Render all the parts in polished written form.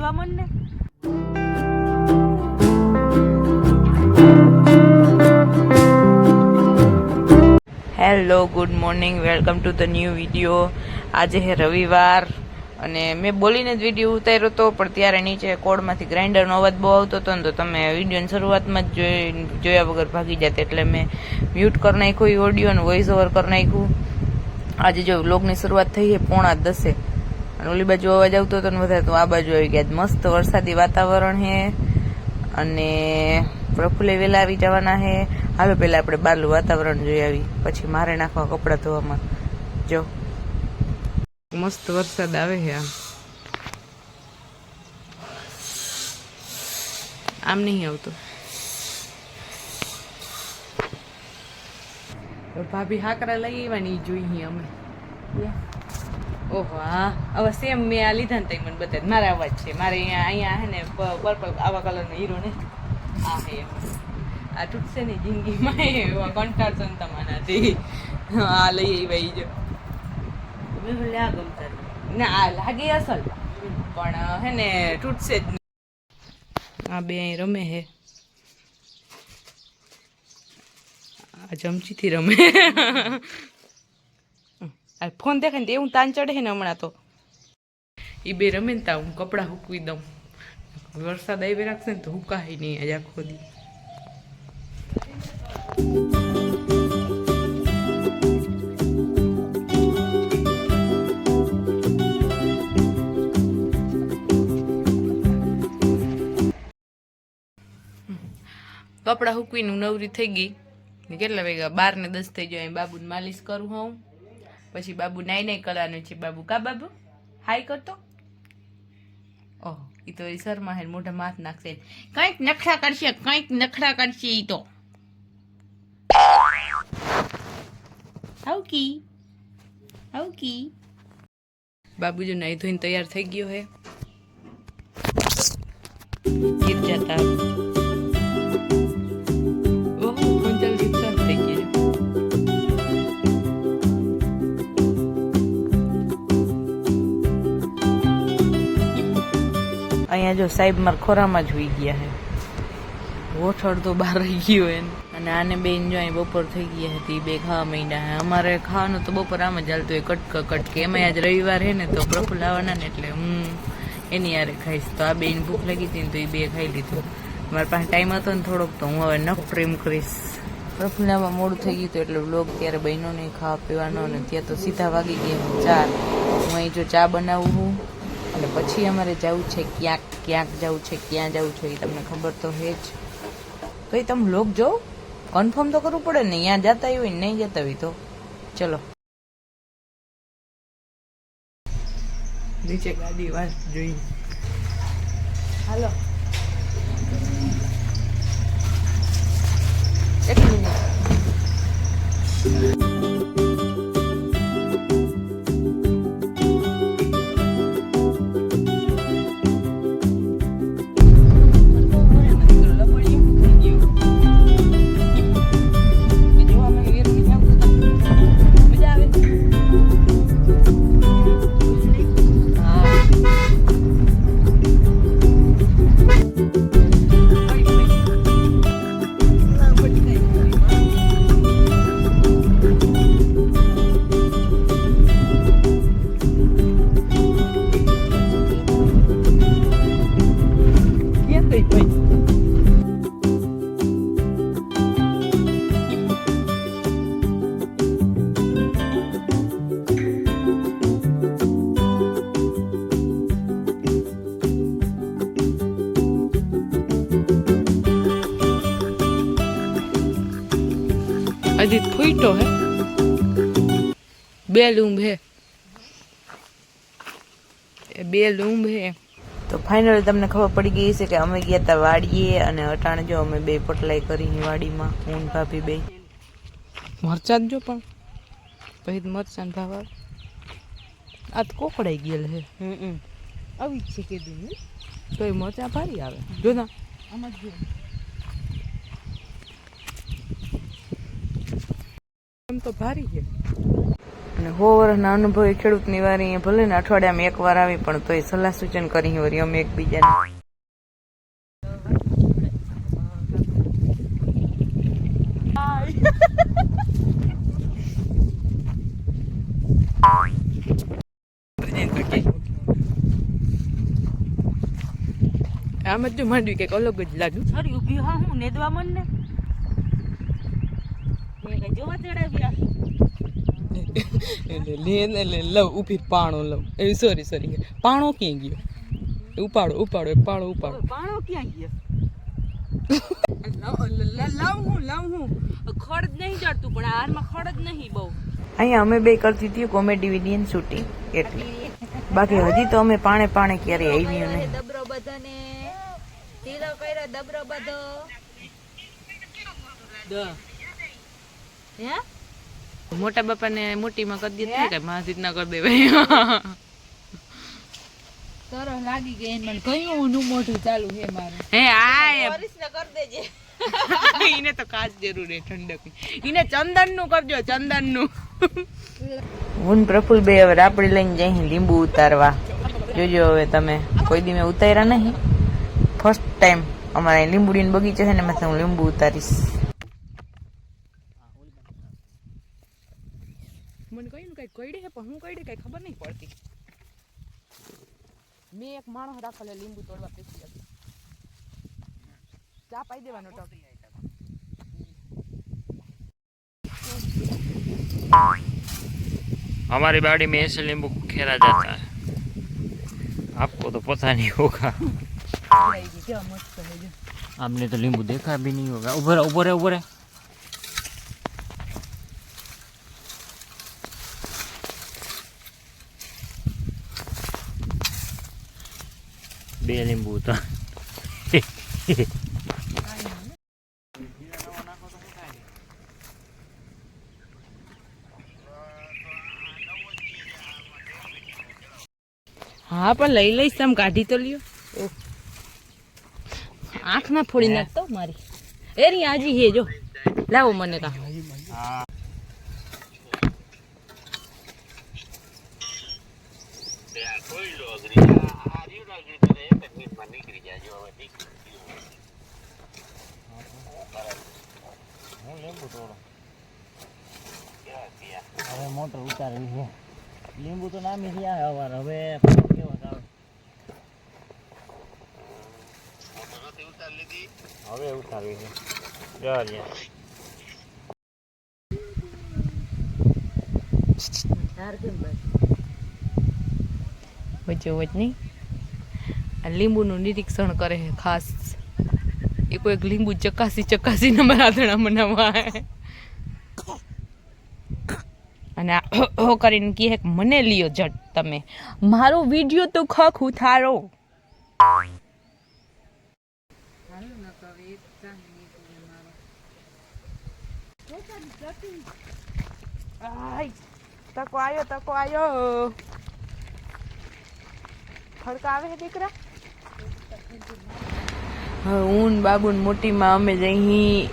હાલવા મન ને. Hello good morning, welcome to the new video. આજે હે રવિવાર અને મેં બોલીને જ વિડીયો ઉતાર્યો હતો, પણ ત્યારે નીચે કોડમાંથી ગ્રાઇન્ડરનો અવાજ બહુ આવતો હતો ને, તો તમે વિડીયોની શરૂઆતમાં જ જોયા વગર ભાગી જતા, એટલે મેં મ્યુટ કરી નાખ્યું એ ઓડિયો અને વોઇસ ઓવર કરી નાખ્યું. આજે જો વ્લોગની શરૂઆત થઈ છે 9:10 અને ઓલી બાજુ અવાજ આવતો હતો ને વધારે, તો આ બાજુ આવી ગયા. મસ્ત વરસાદી વાતાવરણ છે અને પ્રફુલ્લે વહેલા આવી જવાના છે. હાલો પહેલાં આપણે બહારનું વાતાવરણ જોઈ આવી, પછી મારે નાખવા કપડાં ધોવામાં. જો મસ્ત વરસાદ આવે છે. આમ નહીં આવતો. ભાભી હાકરા લઈ આવવાની જોઈએ અમે. ઓહો હા, હવે સેમ મેં આ લીધા ને તઈ મને બતાવી. મારા અવાજ છે, મારે અહીંયા હે ને પર્પલ આવા કલરનો હીરો ને આ હે. આ તૂટશે ને જિંદગીમાં, એવા કંટાળશો ને તમારાથી. આ લઈ આવી જો આ ગમતા ના, આ લાગે અસલ પણ હે ને તૂટશે જ. આ બે અહીં રમે હે, આ ચમચીથી રમે. આ ફોન દેખાય ને એવું તાન ચડે ને હમણાં તો. એ બે રમે ને તા હું કપડાં હૂકવી દઉં. વરસાદ આવી રાખશે ને તો હુકાય નહીં આજે આખો દી. કપડાં હૂકવીને નવરી થઈ ગઈ. કેટલા વાગ્યા? 12:10 થઈ જાય. બાબુને માલિશ કરું હું, પછી બાબુ નાઈ કરવાનું છે. બાબુ કા બાબુ હાય કરતો. ઓહ, એ તો એ શર્મા હે, મોઢા માથ નાખશે. કંઈક નખરા કરશે, કંઈક નખરા કરશે. ઈ તો હાઉકી હાઉકી. બાબુ જો નાઈ ધોઈને તૈયાર થઈ ગયો હે. ગીત જતા અહીંયા જો સાહેબ મારા ખોરામાં જ હોઈ ગયા છે. ઓઠળ તો બહાર રહી ગયો એને. અને આને બેન જો અહીં બપોર થઈ ગયા હતી, બે ખાવા માંડ્યા. અમારે ખાવાનું તો બપોર આમ જ ચાલતું હોય, કટકે. એમાં આજ રવિવાર હે ને, તો પ્રફુલ્લ આવવાના ને એટલે હું એની યારે ખાઈશ. તો આ બેન ભૂખ લાગી હતી ને, તો એ બે ખાઈ લીધું. મારી પાસે ટાઈમ હતો ને થોડોક, તો હું હવે નખ ટ્રીમ કરીશ. પ્રફુલ્લામાં મોડું થઈ ગયું હતું એટલે વ્લોગ ત્યારે બહેનો નહીં ખાવા પીવાનો, અને ત્યાં તો સીધા વાગી ગયા 4. હું અહીં જો ચા બનાવું છું અને પછી અમારે જવું છે ક્યાંક જવું છે. ક્યાં જવું છે એ તમને ખબર તો હે જ. તો એ તમે લોક જો કન્ફર્મ તો કરવું પડે ને, ત્યાં જતા હોય ને નહીં જતા હોય તો. ચલો નીચે ગાડી વાત જોઈ. હાલો એક મિનિટ. अजीत फूटो है, બે લૂંબ હે, બે લૂંબ હે. તો ફાઇનલી તમને ખબર પડી ગઈ છે કે અમે ગયા હતા વાડીએ, અને અટાણે જો અમે બે પટલાઈ કરી વાડીમાં, હું ભાભી બે. મરચાં જો પણ પછી મરચાં ભાવ આ તો કોકડાઈ ગયેલ હે. આવી જ છે કીધું તો એ મરચાં ભારી આવે. જો ના આમાં જ એમ તો ભારી છે. અને 100 વર્ષના અનુભવી ખેડૂતની વારી અહીંયા ભલે ને અઠવાડિયામાં એકવાર આવી પણ તોય સલાહ સૂચન કરી વળી અમે એકબીજાને. આમ જ માંડ્યું કઈક અલગ જ લાગ્યું. છોરી ઊભી હા હું નેદવા મન ને મેં કઈ જોવા ચડાવ્યા એટલે લવ ઉભી પાણો લવ એ સોરી પાણો ક્યાં ગયો? ઉપાડો એક પાણો ઉપાડો. પાણો ક્યાં ગયો? લવ હું ખડ જ નહીં ચડતું પણ હારમાં ખડ જ નહીં બહુ. અહીંયા અમે બે કરતી હતી કોમેડી વિડીયો શૂટિંગ એટલે બાકી હજી તો અમે પાણે ક્યારે આવી નહીં. દબરો બધાને તીરો કર્યો દબરો બધો હે મોટા બાપાને મોટીમાં કરી દીધી કે માસીત ના કરી દેવાય. તરસ લાગી ગઈ એને મને કયું ઊનું મોઢું ચાલુ છે મારું. હે આ પરિસને કરી દેજે. ઈને તો ખાસ જરૂર હે ઠંડક. ઈને ચંદન નું કરજો ચંદન નું. હું પ્રફુલ બે હવે રાપડી લઈને જઈ લીંબુ ઉતારવા. જોજો હવે તમે કોઈ દી મેં ઉતાર્યા નહીં. ફર્સ્ટ ટાઈમ અમારે લીંબુડીનો બગીચો છે ને એમાંથી હું લીંબુ ઉતારીશ. મને કહ્યું કઈ કઈડે છે પણ હું કઈડે કઈ ખબર નહીં પડતી. મેં એક માણસ રાખેલો લીંબુ તોડવા પેશી હતી. ચા પાઈ દેવાનો ટક. हमारी बाड़ी में ऐसे नींबू खेला जाता है, आपको तो पता नहीं होगा। आपने तो नींबू देखा भी नहीं होगा। ऊपर है बे नींबू तो હા પણ લઈ લઈશ તમે કાઢી તો લ્યો. આંખ ના ફોડી નાખતો મારી એરી આજી હે જો લાવો મને કા. હવે મોટર ઉતારેલી છે. લીંબુ તો નામી ગયા હવાર. હવે કેવા આવે હવે ઉતારવી છે. વચ્ચે વચ નહીં આ લીંબુનું નિરીક્ષણ કરે છે ખાસ. એ કોઈક લીંબુ ચકાસીને મારા આંધણા બનાવવા અને હો કરીને કહે કે મને લ્યો જટ તમે મારો વિડીયો તો ખખ ઉતારો. તકો આયો ખડકા આવે છે દીકરા. હવે હું બાબુ મોટીમાં અમે જઈ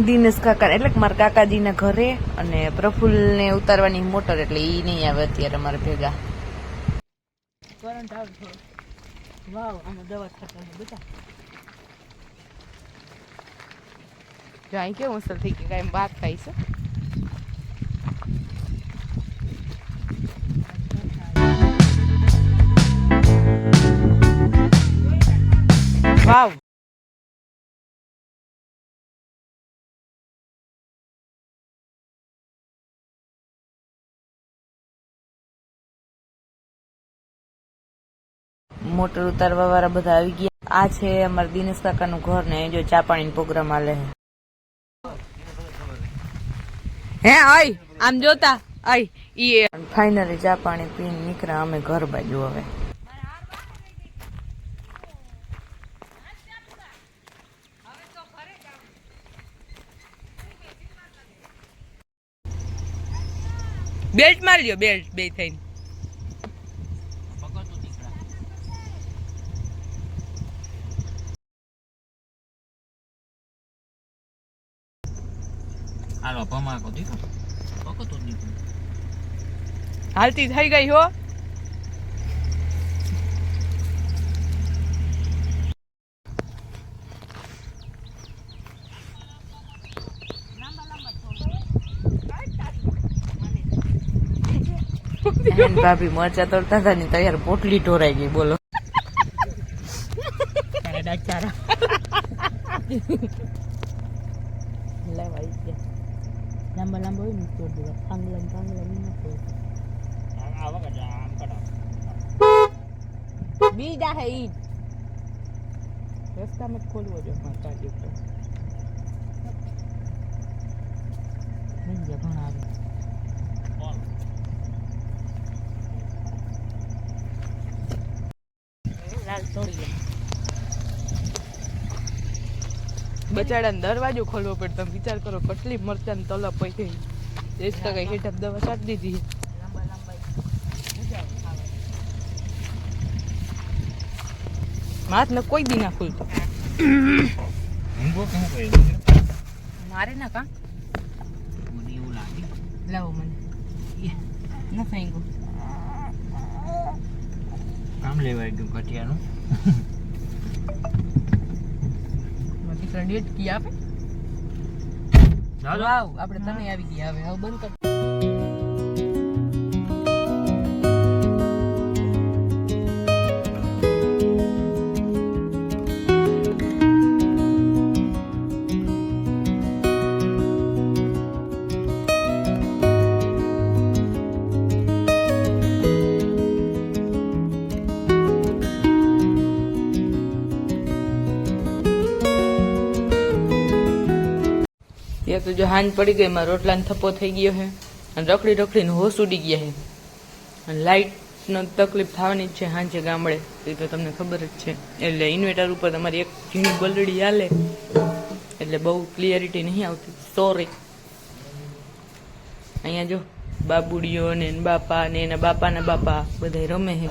દિનેશ કાકા એટલે કે મારા કાકાજીના ઘરે અને પ્રફુલ્લને ઉતારવાની મોટર એટલે ઈ નહીં આવે અત્યારે અમારે ભેગા. કરંટ આવતો વાવ આમાં દવા થતા છે બધા. જો અહીં કેવું અસર થઈ ગયું કાંઈ બાદ થાય છે. વાવ મોટર ઉતારવા વાળા બધા આવી ગયા. આ છે અમારા દિનેશ કાકાનું ઘર ને જો ચા પાણીનો પ્રોગ્રામ આલે હે આય આમ જોતા આય ઈ ફાઇનલી ચા પાણી પીને નીકળ્યા અમે ઘર બાજુ. હવે બેલ્ટ મારી લ્યો બેલ્ટ બે થઈને. હાલો ભમાકો દીધો પકો તો દીધો હાલતી થઈ ગઈ હો. ભાભી મરચા તોડતા હતા ને તૈયાર પોટલી ઢોરાઈ ગઈ. બોલો લાંબા લાંબા હોય ને તોડ દેવા. પાંગલા પાંગલા નહીં નાખો. બીજા હે ઈ રસ્તામાં જ ખોલવો જો માતા જ ઉપર નહીં ગયા ઘણા આવે. લાલ તોડી ગયા. બચાડાને દરવાજો ખોલવો પડે. તમે વિચાર કરો કેટલી મરચાની તલપ પડી ગઈ. દેશ તો કઈ હેઠ દવા છાંટી દીધી. લાંબા લાંબા મજા આવે ખાવા. હાથ ને કોઈ દી ના ખુલતો. લીંબુ કેમ કર્યું છે? મારે ના કા મને એવું લાગે. લાવો મને ન થઈ ગયું. કામ લેવાય ગયું કટિયાનું. દીકરા ડેટ કી આપે. ચાલો વાવ આપણે તમે આવી ગયા. હવે બંધ કર. ત્યાં તો જો હાંજ પડી ગઈ. એમાં રોટલાનો થપ્પો થઈ ગયો છે અને રખડી રખડીને હોશ ઉડી ગયા છે. અને લાઇટનો તકલીફ થવાની જ છે હાંજે ગામડે. એ તો તમને ખબર જ છે. એટલે ઇન્વર્ટર ઉપર તમારી એક ઝીણી બલડી હાલે એટલે બહુ ક્લિયરિટી નહીં આવતી. સોરી. અહીંયા જો બાબુડીઓ ને બાપા ને એના બાપાના બાપા બધા રમે છે.